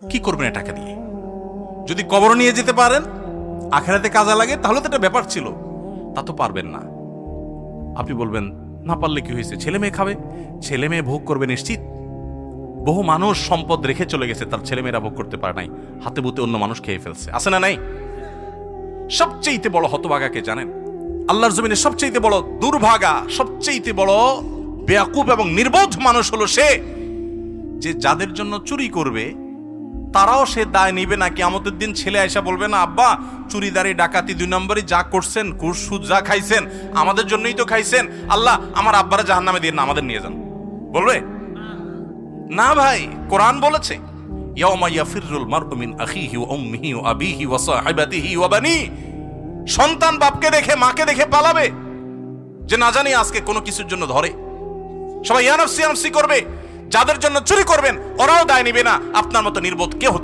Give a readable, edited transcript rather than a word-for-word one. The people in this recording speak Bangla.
কি করবেন টাকা দিয়ে? যদি কবর নিয়ে যেতে পারেন, আখেরাতে কাজে লাগে, তাহলে তো একটা ব্যাপার ছিল। তা তো পারবেন না। আপনি বলবেন না পারলে কি হয়েছে, ছেলে মেয়ে খাবে, ছেলে মেয়ে ভোগ করবে নিশ্চিত। বহু মানুষ সম্পদ রেখে চলে গেছে, তার ছেলে মেয়েরা ভোগ করতে পারে নাই, হাতে বুতে অন্য মানুষ খেয়ে ফেলছে, আছে না নাই? সবচেয়ে বড় হতভাগাকে জানেন? আল্লাহর জমিনে সবচেয়ে বড় দুর্ভাগা, সবচেয়ে বড় বেয়াকুব এবং নির্বোধ মানুষ হলো সে, যে যাদের জন্য চুরি করবে তারাও সে দায় নিবে না। কিয়ামতের দিন ছেলে আয়সা বলবে না, আব্বা চুরিদারি ডাকাতি 2 নম্বরই যা করছেন, ঘুষ সুদ যা খাইছেন আমাদের জন্যই তো খাইছেন, আল্লাহ আমার আব্বারা জাহান্নামে দিয়ে না, আমাদের নিয়ে যান। বলবে না ভাই, কোরআন বলেছে ইয়াউমা ইয়াফিরুল মারউ মিন আখিহি ওয়া উম্মিহি ওয়া আবিহি ওয়া সাহিবাতিহি ওয়া বানি। সন্তান বাপকে দেখে মাকে দেখে পালাবে, যে না জানি আজকে কোনো কিছুর জন্য ধরে। সবাই ইয়া নাফসি ইয়া নাফসি করবে। যাদের জন্য চুরি করবেন ওরাও দায় নিবে না, আপনার মতো নির্বোধ কে হতে পারে?